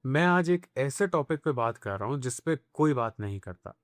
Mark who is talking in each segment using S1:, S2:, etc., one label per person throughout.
S1: मैं आज एक ऐसे टॉपिक पे बात कर रहा हूँ जिस पे कोई बात नहीं करता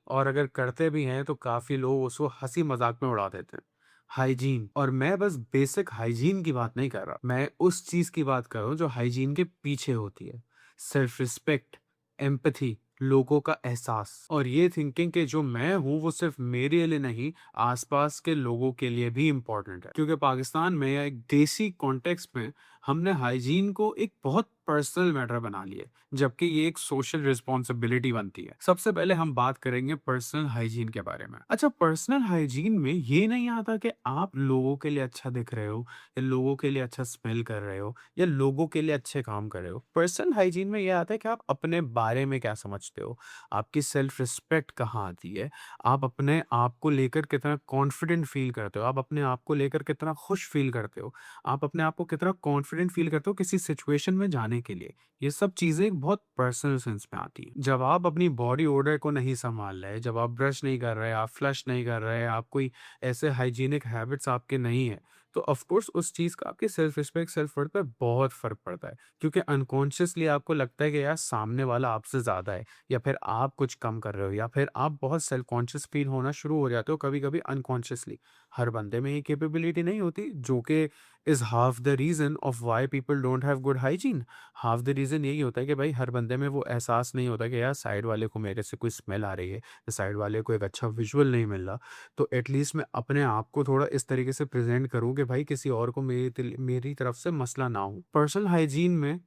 S1: और अगर करते भी हैं तो काफ़ी लोग उसको हँसी मज़ाक में उड़ा देते हैं। हाइजीन और मैं बस बेसिक हाइजीन की बात नहीं कर रहा। मैं उस चीज़ की बात कर रहा हूँ जो हाइजीन के पीछे होती है। सेल्फ रिस्पेक्ट, एम्पैथी, लोगों का एहसास और ये थिंकिंग कि जो मैं हूँ वो सिर्फ़ मेरे लिए नहीं, आस-पास के लोगों के लिए भी इम्पोर्टेंट है। क्योंकि पाकिस्तान में या एक देसी कॉन्टेक्स्ट में हमने हाइजीन को एक बहुत पर्सनल मैटर बना लिया है, जबकि ये एक सोशल रिस्पॉन्सिबिलिटी बनती है। सबसे पहले हम बात करेंगे पर्सनल हाइजीन के बारे में। अच्छा, पर्सनल हाइजीन में ये नहीं आता कि आप लोगों के लिए अच्छा दिख रहे हो या लोगों के लिए अच्छा स्मेल कर रहे हो या लोगों के लिए अच्छे काम कर रहे हो। पर्सनल हाइजीन में ये आता है कि आप अपने बारे में क्या समझते हो, आपकी सेल्फ रिस्पेक्ट कहाँ आती है, आप अपने आप को लेकर कितना कॉन्फिडेंट फील करते हो, आप अपने आप को लेकर कितना खुश फील करते हो, आप अपने आप को कितना कॉन्फिडेंट फील करते हो किसी सिचुएशन में जाने के लिए। ये सब चीज़ें एक बहुत पर्सनल सेंस में आती हैं। जब आप अपनी बॉडी ओडर को नहीं सँभाल रहे, जब आप ब्रश नहीं कर रहे, आप फ्लश नहीं कर रहे, आप कोई ऐसे हाइजीनिक हैबिट्स आपके नहीं हैं, तो ऑफ़ कोर्स उस चीज़ का आपकी सेल्फ रिस्पेक्ट, सेल्फ वर्थ पे बहुत फ़र्क पड़ता है। क्योंकि अनकॉन्शियसली आपको लगता है कि यार सामने वाला आपसे ज़्यादा है या फिर आप कुछ कम कर रहे हो या फिर आप बहुत सेल्फ कॉन्शियस फ़ील होना शुरू हो जाते हो कभी-कभी अनकॉन्शियसली। हर बंदे में ये कैपेबिलिटी नहीं होती जो कि is half the reason of why people don't have good hygiene. Half the reason यही होता है कि भाई हर बंदे में वो एहसास नहीं होता कि यार साइड वाले को मेरे से कोई स्मेल आ रही है, साइड वाले को एक अच्छा विजुअल नहीं मिल रहा, तो एटलीस्ट मैं अपने आप को थोड़ा इस तरीके से प्रेज़ेंट करूँ कि भाई किसी और को मेरी तरफ से मसला ना हो। पर्सनल हाइजीन में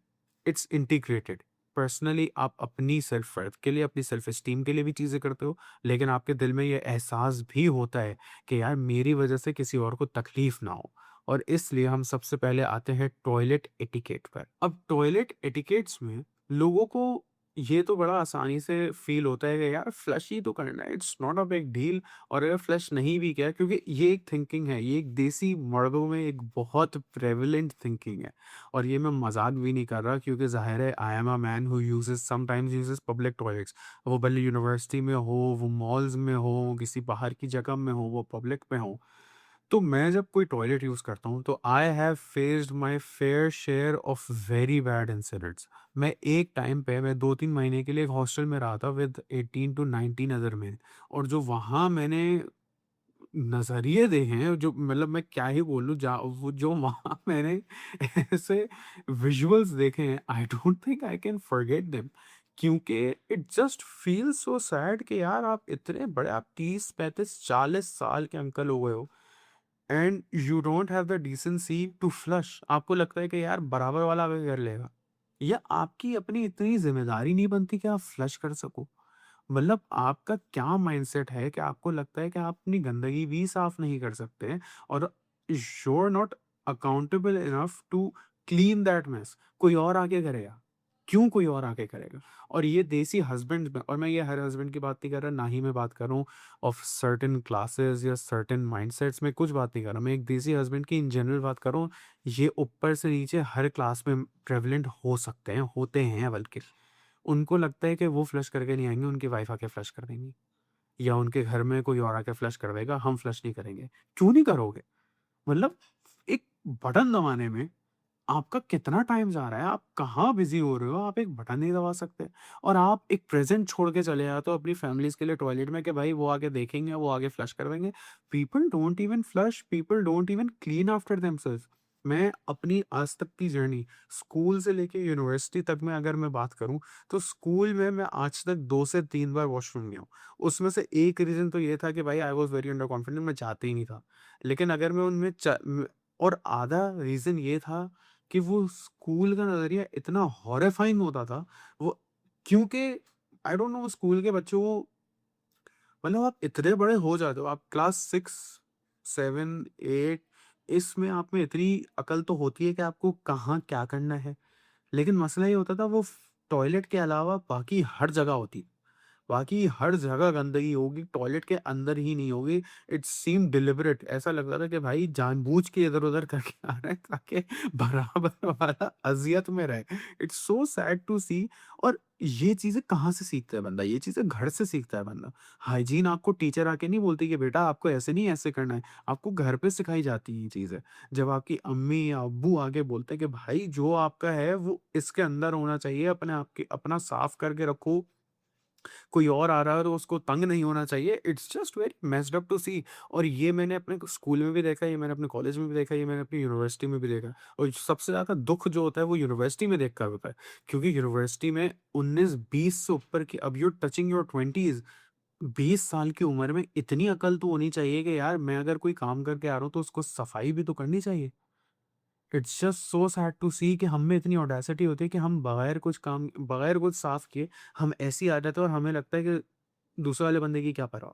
S1: इट्स इंटीग्रेटेड। पर्सनली आप अपनी सेल्फ वर्थ के लिए, अपनी सेल्फ एस्टीम के लिए भी चीज़ें करते हो, लेकिन आपके दिल में ये एहसास भी होता है कि यार मेरी वज़ह से किसी और को तकलीफ़ ना हो। और इसलिए हम सबसे पहले आते हैं टॉयलेट एटिकेट पर। अब टॉयलेट एटिकेट्स में लोगों को ये तो बड़ा आसानी से फ़ील होता है कि यार फ्लश ही तो करना है, it's not a big deal. और अगर फ्लश नहीं भी किया, क्योंकि ये एक थिंकिंग है, ये एक देसी मर्दों में एक बहुत प्रेवलेंट थिंकिंग है। और ये मैं मज़ाक भी नहीं कर रहा, क्योंकि ज़ाहिर है I am a man who uses sometimes uses public toilets. वो भले यूनिवर्सिटी में हो, वो मॉल्स में हो, किसी बाहर की जगह में हो, वो पब्लिक में हो। तो मैं जब कोई टॉयलेट यूज़ करता हूँ तो I have faced my fair share of very bad incidents. मैं एक टाइम पे मैं 2-3 महीने के लिए एक हॉस्टल में रहा था विद 18 टू 19 अदर मेन। और जो वहाँ मैंने नज़रिए देखे हैं, जो मतलब मैं क्या ही बोलूँ, जा वो जो वहाँ मैंने ऐसे विजुअल्स देखे हैं, I don't think I can forget them. क्योंकि it just feels so sad कि यार आप इतने बड़े, आप 30, 35, 40 साल के अंकल हो गए हो and you don't have the decency to flush. आपको लगता है कि यार बराबर वाला आगे कर लेगा, या आपकी अपनी इतनी ज़िम्मेदारी नहीं बनती कि आप फ्लश कर सको। मतलब आपका क्या माइंडसेट है कि आपको लगता है कि आप अपनी गंदगी भी साफ नहीं कर सकते हैं और you are not accountable enough to clean that mess. कोई और आके करेगा, क्यों कोई और आके करेगा? और ये देसी हस्बैंड में, और मैं ये हर हस्बैंड की बात नहीं कर रहा, ना ही मैं बात कर रहा हूँ ऑफ सर्टेन क्लासेस या सर्टेन माइंडसेट्स में, कुछ बात नहीं कर रहा मैं, एक देसी हस्बैंड की इन जनरल बात कर रहा हूँ। ये ऊपर से नीचे हर क्लास में प्रेवलेंट हो सकते हैं, होते हैं बल्कि। उनको लगता है कि वो फ्लश करके नहीं आएँगे, उनकी वाइफ़ आके फ्लश कर देंगी, या उनके घर में कोई और आके फ्लश कर देगा, हम फ्लश नहीं करेंगे। क्यों नहीं करोगे? मतलब एक बटन दबाने में आपका कितना टाइम जा रहा है? आप कहाँ बिज़ी हो रहे हो? आप एक बटन नहीं दबा सकते और आप एक प्रेज़ेंट छोड़ के चले जाते हो अपनी फैमिलीज़ के लिए टॉयलेट में कि भाई वो आके देखेंगे, वो आके फ्लश कर देंगे। People don't even flush, people don't even clean after themselves. मैं अपनी आज तक की जर्नी, स्कूल से लेके यूनिवर्सिटी तक में अगर मैं बात करूँ, तो स्कूल में मैं आज तक 2 से 3 बार वॉशरूम गया हूँ। उसमें से एक रीज़न तो ये था कि भाई I was very under confident, मैं जाता ही नहीं था। लेकिन अगर मैं उनमें और आधा रीज़न ये था कि वो स्कूल का नज़रिया इतना हॉरिफाइंग होता था, वो, क्योंकि आई डोंट नो, वो स्कूल के बच्चों को, मतलब आप इतने बड़े हो जाते हो, आप क्लास 6, 7, 8, इसमें आप में इतनी अकल तो होती है कि आपको कहाँ क्या करना है। लेकिन मसला ये होता था वो टॉयलेट के अलावा बाकी हर जगह होती। बाकी हर जगह गंदगी होगी, टॉयलेट के अंदर ही नहीं होगी। इट सीम्ड डिलिबरेट, ऐसा लग रहा था कि भाई जानबूझ के इधर-उधर करके आ रहे हैं ताकि बराबर वाला अज़ियत में रहे। It's so sad to see. और ये चीज़ें कहाँ से सीखता है बंदा? ये चीज़ें घर से सीखता है बंदा। हाइजीन आपको टीचर आके नहीं बोलती कि बेटा आपको ऐसे नहीं ऐसे करना है, आपको घर पे सिखाई जाती है ये चीज़ें। जब आपकी अम्मी या अब्बू आके बोलते हैं कि भाई जो आपका है वो इसके अंदर होना चाहिए, अपने आप के अपना साफ करके रखो, कोई और आ रहा है तो उसको तंग नहीं होना चाहिए। It's just very messed up to see. और ये मैंने अपने स्कूल में भी देखा है, ये मैंने अपने कॉलेज में भी देखा है, ये मैंने अपनी यूनिवर्सिटी में भी देखा है। और सबसे ज़्यादा दुःख जो होता है वो यूनिवर्सिटी में देखकर होता है। क्योंकि यूनिवर्सिटी में 19-20 से ऊपर की, अब you are touching your 20s, 20 साल की उम्र में इतनी अकल तो होनी चाहिए कि यार मैं अगर कोई काम करके आ रहा हूँ तो उसको सफाई भी तो करनी चाहिए। It's just so sad to see कि हम में इतनी ऑडेसिटी होती है कि हम बगैर कुछ साफ किए हम ऐसे ही आ जाते हैं और हमें लगता है कि दूसरे वाले बंदे की क्या परवाह।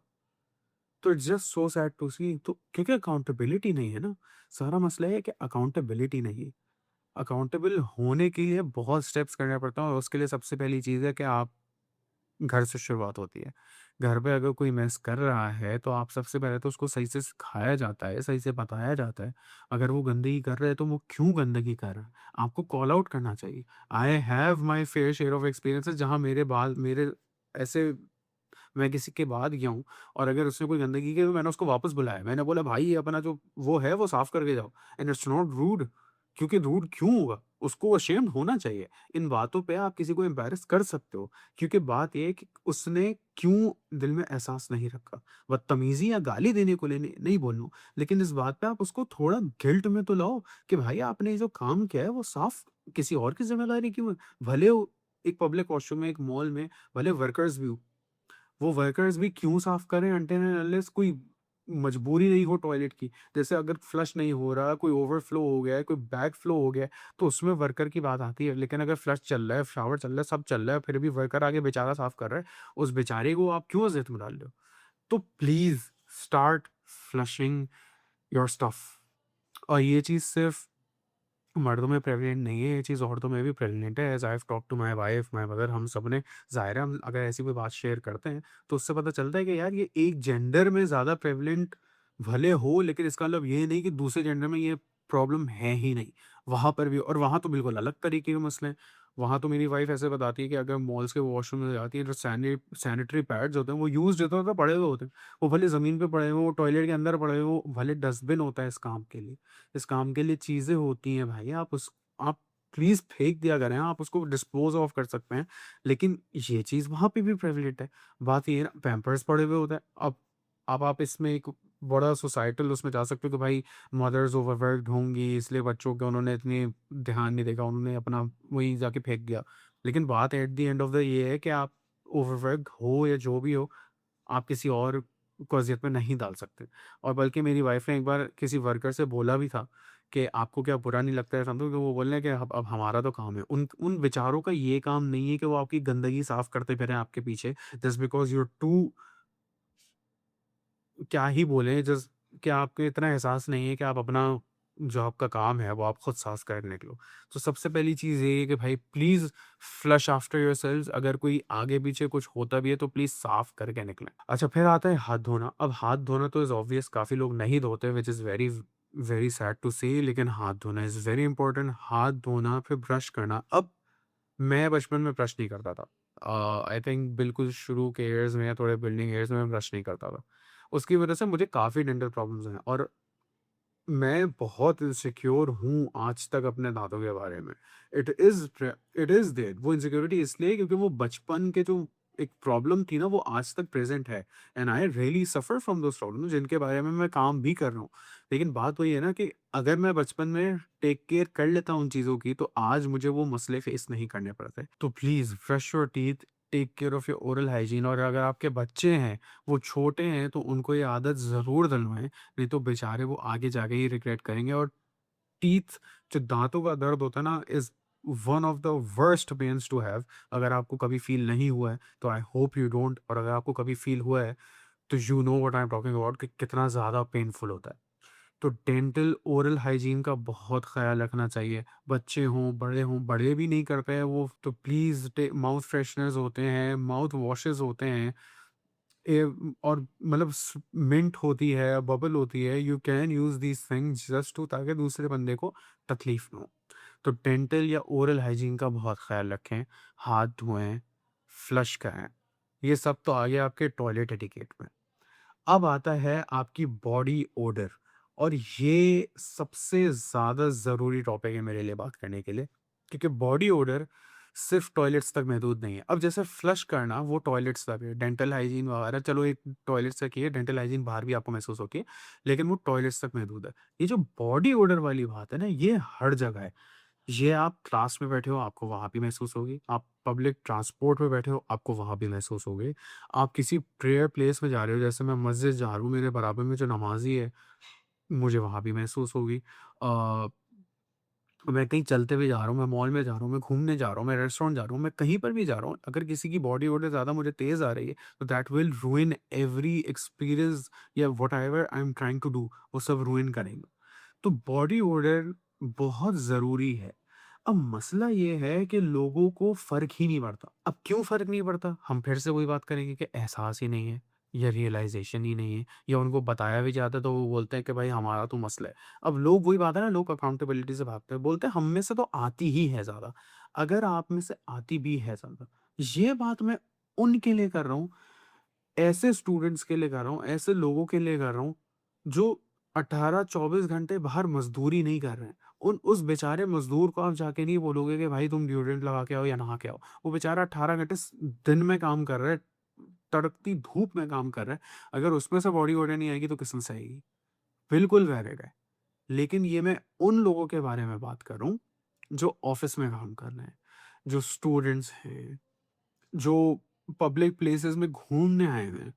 S1: तो it's just so sad to see. तो क्योंकि अकाउंटेबिलिटी नहीं है ना, सारा मसला ये है कि अकाउंटेबिलिटी नहीं है। अकाउंटेबल होने के लिए बहुत स्टेप्स करने पड़ते हैं और उसके लिए सबसे पहली चीज़ है कि आप, घर से शुरुआत होती है। घर पे अगर कोई मेस कर रहा है तो आप सबसे पहले तो उसको सही से सिखाया जाता है, सही से बताया जाता है। अगर वो गंदगी कर रहा है तो वो क्यों गंदगी कर रहा है, आपको कॉल आउट करना चाहिए। I have my fair share of experiences जहाँ मेरे ऐसे, मैं किसी के बाद गया हूँ और अगर उसने कोई गंदगी की तो मैंने उसको वापस बुलाया। मैंने बोला भाई ये अपना जो वो है वो साफ करके जाओ। एंड इट्स नॉट रूड, क्योंकि रूड क्यों होगा? उसको अशेम्ड होना चाहिए। इन बातों पे आप किसी को एम्बैरेस कर सकते हो, क्योंकि बात ये है कि उसने क्यों दिल में एहसास नहीं रखा। बदतमीज़ी या गाली देने को लेने नहीं बोल रहा हूँ, लेकिन इस बात पे आप उसको थोड़ा गिल्ट में तो लाओ कि भाई आपने जो काम किया है वो साफ किसी और की ज़िम्मेदारी क्यों है? भले वो एक पब्लिक वॉशरूम में, एक मॉल में भले वर्कर्स भी हो, वो वर्कर्स भी क्यों साफ करें अनटिल एंड अनलेस कोई मजबूरी नहीं हो टॉयलेट की। जैसे अगर फ्लश नहीं हो रहा, कोई ओवरफ्लो हो गया है, कोई बैक फ्लो हो गया है, तो उसमें वर्कर की बात आती है। लेकिन अगर फ्लश चल रहा है, शावर चल रहा है, सब चल रहा है, फिर भी वर्कर आगे बेचारा साफ कर रहा है, उस बेचारे को आप क्यों अज़ियत में डाल रहे हो? तो please start flushing your stuff. और ये चीज़ सिर्फ़ मर्दों में प्रेवलेंट नहीं है, ये चीज़ औरतों में भी प्रेवलेंट है। As I have talked to my wife, my mother, हम सबने, ज़ाहिर है हम अगर ऐसी कोई बात शेयर करते हैं, तो उससे पता चलता है कि यार ये एक जेंडर में ज़्यादा प्रेवलेंट भले हो, लेकिन इसका मतलब ये नहीं कि दूसरे जेंडर में ये प्रॉब्लम है ही नहीं। वहाँ पर भी, और वहाँ तो बिल्कुल अलग तरीके के मसले हैं। वहाँ तो मेरी वाइफ ऐसे बताती है कि अगर मॉल्स के वॉशरूम में जाती है, जो सैनिटरी पैड्स होते हैं, वो यूज़्ड होते हैं तो पड़े हुए होते हैं। वो भले ज़मीन पे पड़े हों, वो टॉयलेट के अंदर पड़े हों, भले डस्टबिन होता है इस काम के लिए। इस काम के लिए चीज़ें होती हैं भाई, आप प्लीज़ फेंक दिया करें, आप उसको डिस्पोज़ ऑफ कर सकते हैं, लेकिन ये चीज़ वहाँ पे भी प्रेवलेंट है। बात ये है ना, पैम्पर्स पड़े हुए होते हैं। अब आप इसमें एक बड़ा सोसाइटल उसमें जा सकते हो कि भाई मदर्स ओवरवर्क्ड होंगी, इसलिए बच्चों को उन्होंने इतनी ध्यान नहीं देखा, उन्होंने अपना वहीं जाके फेंक दिया। लेकिन बात at the end of the ये है कि आप ओवरवर्क्ड हो या जो भी हो, आप किसी और को अज़ियत में नहीं डाल सकते। और बल्कि मेरी वाइफ़ ने एक बार किसी वर्कर से बोला भी था कि आपको क्या बुरा नहीं लगता है समझो, तो वो बोल रहे हैं कि अब हमारा तो काम है। उन उन बेचारों का ये काम नहीं है कि वो आपकी गंदगी साफ़ करते फिरें आपके पीछे, just because you are too, क्या ही बोलें, जस्ट कि आपको इतना एहसास नहीं है कि आप अपना, जो आपका काम है वो आप खुद साफ कर निकलो। तो सबसे पहली चीज़ ये है कि भाई प्लीज़ फ्लश आफ्टर योरसेल्व्स। अगर कोई आगे पीछे कुछ होता भी है तो प्लीज़ साफ करके निकलें। अच्छा, फिर आता है हाथ धोना। अब हाथ धोना तो इज़ ऑब्वियस, काफ़ी लोग नहीं धोते, which is very very sad to say, लेकिन हाथ धोना इज़ वेरी इंपॉर्टेंट। हाथ धोना, फिर ब्रश करना। अब मैं बचपन में ब्रश नहीं करता था। आई थिंक बिल्कुल शुरू के ईयर्स में या थोड़े बिल्डिंग ईयर्स में मैं ब्रश नहीं करता था। उसकी वजह से मुझे काफ़ी डेंटल प्रॉब्लम्स हैं और मैं बहुत इनसिक्योर हूँ आज तक अपने दाँतों के बारे में। इट इज़ देयर, वो इनसिक्योरिटी इसलिए क्योंकि वो बचपन के जो एक प्रॉब्लम थी ना वो आज तक प्रेज़ेंट है। And I really suffer from those problems जिनके बारे में मैं काम भी कर रहा हूँ। लेकिन बात वही है ना कि अगर मैं बचपन में टेक केयर कर लेता उन चीज़ों की, तो आज मुझे वो मसले फ़ेस नहीं करने पड़ते। तो please brush your teeth, take care of your oral hygiene. और अगर आपके बच्चे हैं, वो छोटे हैं, तो उनको ये आदत ज़रूर डलवाएँ, नहीं तो बेचारे वो आगे जाके ही रिग्रेट करेंगे। और टीथ, जो दाँतों का दर्द होता है ना, is one of the worst pains to have. अगर आपको कभी फ़ील नहीं हुआ है, तो आई होप यू डोंट, और अगर आपको कभी फ़ील हुआ है, तो you know what I am talking about कि कितना ज़्यादा पेनफुल होता है। तो डेंटल ओरल हाइजीन का बहुत ख्याल रखना चाहिए। बच्चे हों, बड़े भी नहीं करते हैं वो तो प्लीज़ माउथ फ्रेशनर्स होते हैं, माउथ वॉशेज़ होते हैं। और मतलब मिंट होती है, बबल होती है, you can use these things just to ताकि दूसरे बंदे को तकलीफ ना हो। तो डेंटल या ओरल हाइजीन का बहुत ख्याल रखें, हाथ धोएँ, फ्लश कराएँ। ये सब तो आ गया आपके टॉयलेट एटिकेट में। अब आता है आपकी बॉडी ओडर और ये सबसे ज़्यादा ज़रूरी टॉपिक है मेरे लिए बात करने के लिए, क्योंकि बॉडी ओडर सिर्फ़ टॉयलेट्स तक महदूद नहीं है। अब जैसे फ्लश करना वो टॉयलेट्स तक है, डेंटल हाइजीन वगैरह चलो एक टॉयलेट्स तक ही है, डेंटल हाइजीन बाहर भी आपको महसूस होती है, लेकिन वो टॉयलेट्स तक महदूद है। ये जो बॉडी ओडर वाली बात है ना, ये हर जगह है। ये आप क्लास में बैठे हो, आपको वहाँ भी महसूस होगी। आप पब्लिक ट्रांसपोर्ट में बैठे हो, आपको वहाँ भी महसूस होगी। आप किसी प्रेयर प्लेस में जा रहे हो, जैसे मैं मस्जिद जा रहा हूँ, मेरे बराबर में जो नमाज़ी है, मुझे वहाँ भी महसूस होगी। मैं कहीं चलते हुए जा रहा हूँ, मैं मॉल में जा रहा हूँ, मैं घूमने जा रहा हूँ, मैं रेस्टोरेंट जा रहा हूँ, मैं कहीं पर भी जा रहा हूँ, अगर किसी की बॉडी ओडर ज़्यादा मुझे तेज़ आ रही है, तो that will ruin every experience या whatever I am trying to do, वो सब रूइन करेगा। तो बॉडी ओडर बहुत ज़रूरी है। अब मसला ये है कि लोगों को फ़र्क ही नहीं पड़ता। अब क्यों फ़र्क नहीं पड़ता? हम फिर से वही बात करेंगे कि एहसास ही नहीं है या रियलाइज़ेशन ही नहीं है या उनको बताया भी जाता है तो वो बोलते हैं कि भाई हमारा तो मसला है। अब लोग वही बात है ना, लोग अकाउंटेबिलिटी से भागते हैं। बोलते हैं हम में से तो आती ही है ज़्यादा। अगर आप में से आती भी है ज़्यादा, ये बात मैं उनके लिए कर रहा हूँ, ऐसे स्टूडेंट्स के लिए कर रहा हूँ, ऐसे लोगों के लिए कर रहा हूँ, जो 18-24 घंटे बाहर मज़दूरी नहीं कर रहे हैं। उन उस बेचारे मज़दूर को आप जाके नहीं बोलोगे कि भाई तुम डिओड्रेंट लगा के आओ या नहा के आओ। वो बेचारा 18 घंटे दिन में काम कर रहा है, तड़कती धूप में काम कर रहा है। अगर उसमें से बॉडी ओडर नहीं आएगी तो किसमें से आएगी? बिल्कुल वैलिड है। लेकिन ये मैं उन लोगों के बारे में बात कर रहा हूँ, जो ऑफ़िस में काम कर रहे हैं, जो स्टूडेंट्स हैं, जो पब्लिक प्लेसेस में घूमने आए हुए हैं।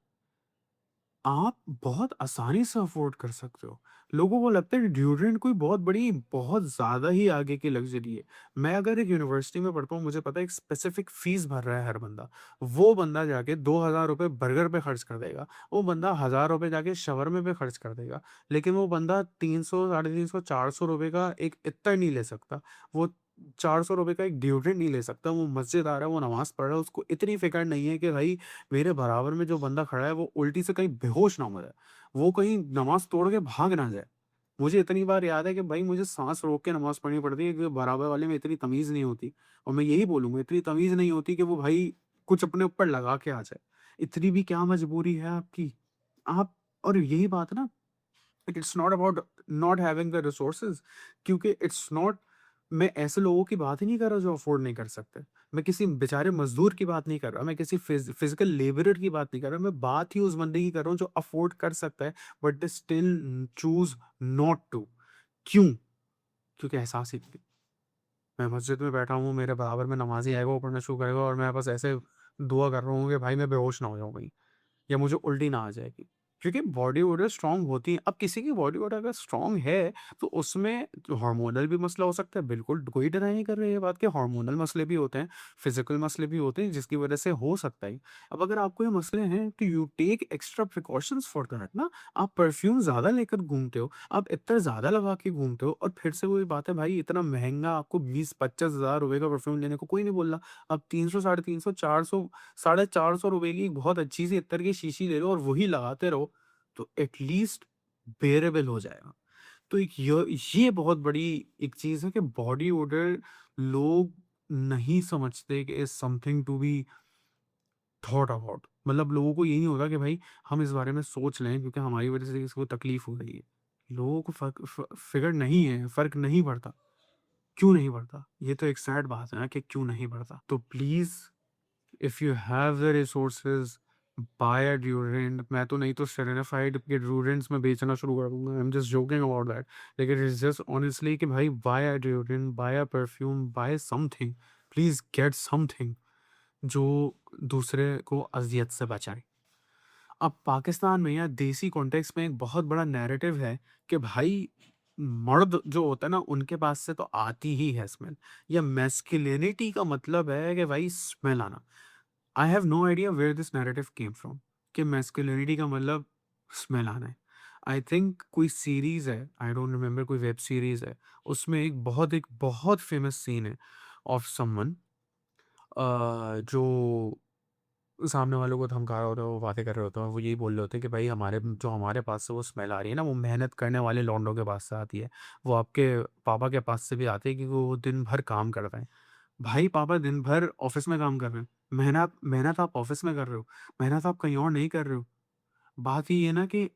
S1: आप बहुत आसानी से अफ़ोर्ड कर सकते हो। लोगों को लगता है डिओड्रेंट कोई बहुत बड़ी, बहुत ज़्यादा ही आगे की लग्ज़री है। मैं अगर एक यूनिवर्सिटी में पढ़ता हूँ, मुझे पता है एक स्पेसिफ़िक फ़ीस भर रहा है हर बंदा। वो बंदा जाके ₹2000 बर्गर पे खर्च कर देगा। वो बंदा ₹1000 जाके शवरमे पे खर्च कर देगा। लेकिन वो बंदा 300, साढ़े 300, ₹400 का एक इत्तर नहीं ले सकता। वो ₹400 का एक डिओड्रेंट नहीं ले सकता। वो मस्जिद आ रहा है, वो नमाज़ पढ़ रहा है, उसको इतनी फ़िक्र नहीं है कि भाई मेरे बराबर में जो बंदा खड़ा है वो उल्टी से कहीं बेहोश ना हो जाए, वो कहीं नमाज़ तोड़ के भाग ना जाए। मुझे इतनी बार याद है कि भाई मुझे साँस रोक के नमाज़ पढ़नी पड़ती है क्योंकि बराबर वाले में इतनी तमीज़ नहीं होती और मैं यही बोलूँगा इतनी तमीज़ नहीं होती कि वो भाई कुछ अपने ऊपर लगा के आ जाए। इतनी भी क्या मजबूरी है आपकी? आप और यही बात है ना, it's not about not having the resources, क्योंकि इट्स नॉट, मैं ऐसे लोगों की बात ही नहीं कर रहा जो अफोर्ड नहीं कर सकते। मैं किसी बेचारे मजदूर की बात नहीं कर रहा, मैं किसी फिजिकल लेबरर की बात नहीं कर रहा, मैं बात ही उस बंदे की कर रहा हूँ जो अफोर्ड कर सकता है but they still choose not to. क्यों? क्योंकि एहसास ही नहीं। मैं मस्जिद में बैठा हूँ, मेरे बराबर में नमाजी आएगा, वो पढ़ना शुरू करेगा और मैं बस ऐसे दुआ कर रहा हूँ कि भाई मैं बेहोश ना हो जाऊँ कहीं या मुझे उल्टी ना आ जाएगी। क्योंकि बॉडी ओडर स्ट्रॉन्ग होती है। अब किसी की बॉडी ओडर अगर स्ट्रॉन्ग है, तो उसमें हार्मोनल भी मसला हो सकता है। बिल्कुल कोई डिनाई नहीं कर रहा है ये बात कि हार्मोनल मसले भी होते हैं, फिज़िकल मसले भी होते हैं जिसकी वज़ह से हो सकता है। अब अगर आपको ये मसले हैं तो you take extra precautions for that ना। आप परफ्यूम ज़्यादा लेकर घूमते हो, आप इत्र ज़्यादा लगा के घूमते हो और फिर से वही बात है भाई, इतना महँगा आपको 20-25 हज़ार रुपए का परफ्यूम लेने को कोई नहीं बोल रहा। आप 300, साढ़े 300, 400, साढ़े 400 रुपए की एक बहुत अच्छी सी इत्र की शीशी ले लो और वही लगाते रहो, तो एटलीस्ट बेरेबल हो जाएगा। तो एक ये बहुत बड़ी एक चीज़ है कि बॉडी ओडर लोग नहीं समझते कि is something to be thought about. मतलब लोगों को ये नहीं होता कि भाई हम इस बारे में सोच लें क्योंकि हमारी वज़ह से किसी को तकलीफ़ हो रही है। लोगों को फ़िक्र नहीं है, फ़र्क नहीं पड़ता। क्यों नहीं पड़ता? ये तो एक सैड बात है ना कि क्यों नहीं पड़ता? तो please, if you have the resources, buy a deodorant. मैं तो नहीं तो सेरेनाफाइड के डिओड्रेंट्स में बेचना शुरू कर दूंगा। I am just joking about that, लेकिन इट्स जस्ट ऑनेस्टली कि भाई buy a deodorant, buy a perfume, buy something, please get something जो दूसरे को अजियत से बचाए। अब पाकिस्तान में या देसी कॉन्टेक्स्ट में एक बहुत बड़ा नैरेटिव है कि भाई मर्द जो होता है ना उनके पास से तो आती ही है स्मेल, या मैस्कुलिनिटी का मतलब है कि भाई स्मेल आना। I have no idea where this narrative came from कि मैस्कुलिनिटी का मतलब स्मेल आना है। आई थिंक कोई सीरीज़ है, आई डोंट रिमेंबर, कोई वेब सीरीज़ है, उसमें एक बहुत फ़ेमस सीन है ऑफ समवन जो सामने वालों को धमका रहा होता है, वो बातें कर रहे होते हैं, वो यही बोल रहे होते हैं कि भाई हमारे पास से वो स्मेल आ रही है ना, वो मेहनत करने वाले लौंडों के पास से आती है। वो आपके पापा के पास से भी आती है, क्योंकि वो दिन भर काम कर रहे हैं। भाई पापा दिन भर ऑफ़िस में काम कर रहे हैं। मेहनत मेहनत आप ऑफ़िस में कर रहे हो, मेहनत आप कहीं और नहीं कर रहे हो। बात ये है ना कि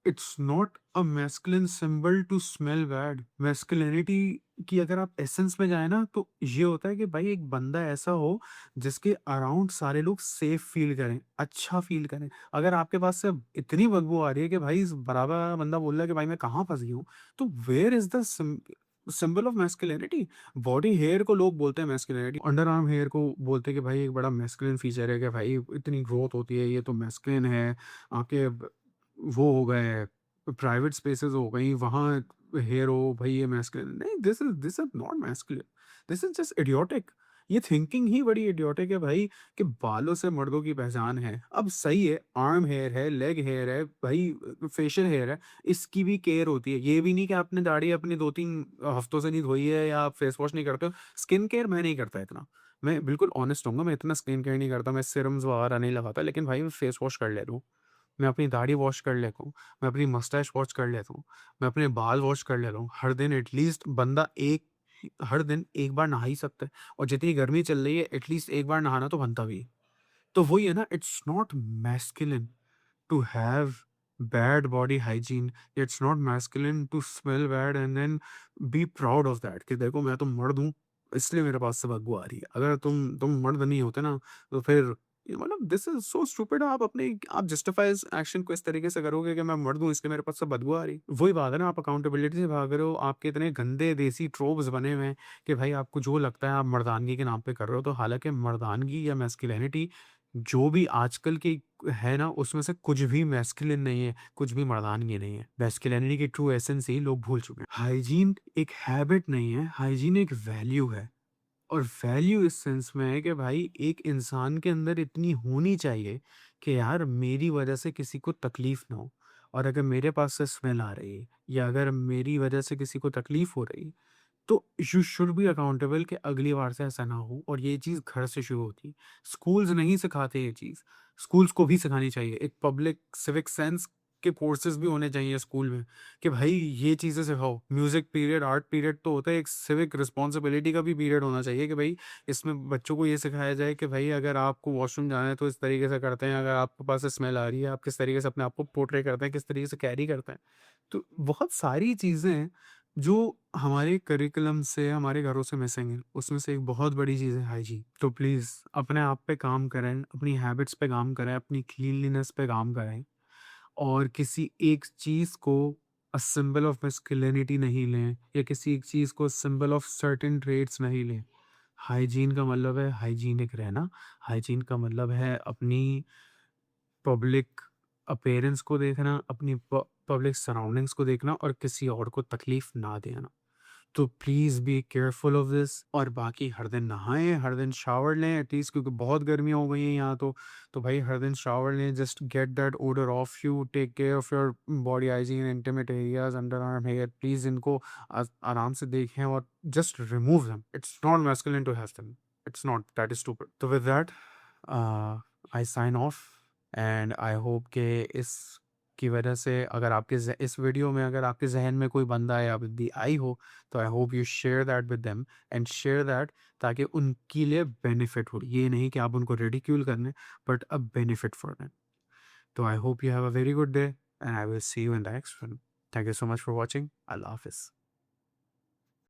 S1: it's not a masculine symbol to smell bad. Masculinity की अगर आप एसेंस में जाए ना, तो ये होता है कि भाई एक बंदा ऐसा हो जिसके अराउंड सारे लोग सेफ फील करें, अच्छा फील करें। अगर आपके पास से इतनी बदबू आ रही है कि भाई इस बराबर वाला बंदा बोल रहा है कि भाई मैं कहाँ फंस गई हूँ, तो where is the symbol of masculinity? Body hair को लोग बोलते हैं मैस्कुलिनिटी, अंडर आर्म हेयर को बोलते हैं कि भाई एक बड़ा मैस्कुलिन फीचर है, कि भाई इतनी ग्रोथ होती है, ये तो मैस्कुलिन है। आपके वो हो गए, प्राइवेट स्पेसेस हो गई, वहाँ हेयर हो, भई ये मैस्कुलिन नहीं, this is not masculine, this is just idiotic. ये थिंकिंग ही बड़ी इडियोटिक है भाई, कि बालों से मर्दों की पहचान है। अब सही है, आर्म हेयर है, लेग हेयर है, भई फेशियल हेयर है, इसकी भी केयर होती है। ये भी नहीं कि आपने दाढ़ी अपनी 2-3 हफ्तों से नहीं धोई है, या आप फेस वॉश नहीं करते हो। स्किन केयर मैं नहीं करता इतना। मैं बिल्कुल ऑनेस्ट रहूँगा, मैं इतना स्किन केयर नहीं करता, मैं सीरम्स वगैरह नहीं लगाता, लेकिन भाई मैं फेस वॉश कर लेता हूँ। मैं अपनी दाढ़ी वॉश कर लेता हूँ, मैं अपनी मस्टैच वॉश कर लेता हूँ, मैं अपने बाल वॉश कर लेता हूँ। हर दिन एटलीस्ट बंदा हर दिन 1 बार नहा ही सकता है, और जितनी गर्मी चल रही है एटलीस्ट 1 बार नहाना तो बनता भी है। तो वही है ना, it's not masculine to have bad body hygiene. It's not masculine to smell bad and then be proud of that, कि देखो मैं तो मर्द हूँ, इसलिए मेरे पास से बदबू आ रही है। अगर तुम मर्द नहीं होते ना, तो फिर ये मतलब दिस इज सो स्टूपिड। आप जस्टिफाई इस एक्शन को इस तरीके से करोगे कि मैं मर्द हूँ इसलिए मेरे पास से बदबू आ रही है। वही बात है ना, आप अकाउंटेबिलिटी से भाग रहे हो। आपके इतने गंदे देसी ट्रोप्स बने हुए हैं कि भाई आपको जो लगता है आप मर्दानगी के नाम पे कर रहे हो, तो हालांकि मर्दानगी या मैस्कुलिनिटी जो भी आजकल की है ना, उसमें से कुछ भी मैस्कुलिन नहीं है, कुछ भी मर्दानगी नहीं है। मैस्कुलिनिटी की ट्रू एसेंस ही लोग भूल चुके हैं। हाइजीन एक हैबिट नहीं है, हाइजीन एक वैल्यू है। और वैल्यू इस सेंस में है कि भाई एक इंसान के अंदर इतनी होनी चाहिए कि यार मेरी वजह से किसी को तकलीफ ना हो। और अगर मेरे पास से स्मेल आ रही है, या अगर मेरी वजह से किसी को तकलीफ हो रही, तो यू शुड बी अकाउंटेबल कि अगली बार से ऐसा ना हो। और ये चीज़ घर से शुरू होती है। स्कूल्स नहीं सिखाते ये चीज़, स्कूल्स को भी सिखानी चाहिए। एक पब्लिक सिविक सेंस के कोर्सेज़ भी होने चाहिए स्कूल में, कि भाई ये चीज़ें सिखाओ। म्यूज़िक पीरियड, आर्ट पीरियड तो होता है, एक सिविक रिस्पॉन्सिबिलिटी का भी पीरियड होना चाहिए, कि भाई इसमें बच्चों को ये सिखाया जाए कि भाई अगर आपको वॉशरूम जाना है तो इस तरीके से करते हैं, अगर आपके पास से स्मेल आ रही है, आप किस तरीके से अपने आप को पोर्ट्रे करते हैं, किस तरीके से कैरी करते हैं। तो बहुत सारी चीज़ें हैं जो हमारे करिकुलम से, हमारे घरों से मिसिंग है। उसमें से एक बहुत बड़ी चीज़ है हाइजीन। तो प्लीज़ अपने आप पे काम करें, अपनी हैबिट्स पे काम करें, अपनी क्लीनलीनेस पे काम करें, और किसी एक चीज़ को सिंबल ऑफ मैस्कुलिनिटी नहीं लें, या किसी एक चीज़ को सिंबल ऑफ सर्टेन ट्रेट्स नहीं लें। हाइजीन का मतलब है हाइजीनिक रहना। हाइजीन का मतलब है अपनी पब्लिक अपीयरेंस को देखना, अपनी पब्लिक सराउंडिंग्स को देखना, और किसी और को तकलीफ ना देना। तो please be careful of this. और बाकी हर दिन नहाएँ, हर दिन शावर लें एटलीस्ट, क्योंकि बहुत गर्मियाँ हो गई हैं यहाँ तो भाई हर दिन शावर लें। Just get that odour off you, take care of your body hygiene, intimate areas, under arm hair. Please इनको आराम से देखें और just remove them. It's not masculine to have them, it's not, that is stupid. तो with that I sign off, and I hope कि इस की वजह से अगर इस वीडियो में अगर आपके जहन में कोई बंदा या बंदी आई हो, तो I hope you share that with them, and share that, ताकि उनके लिए बेनिफिट हो। ये नहीं कि आप उनको रिडिक्यूल करने, but a benefit for them. तो I hope you have a very good day, and I will see you in the next one. Thank you so much for watching. अल्लाह हाफिज़।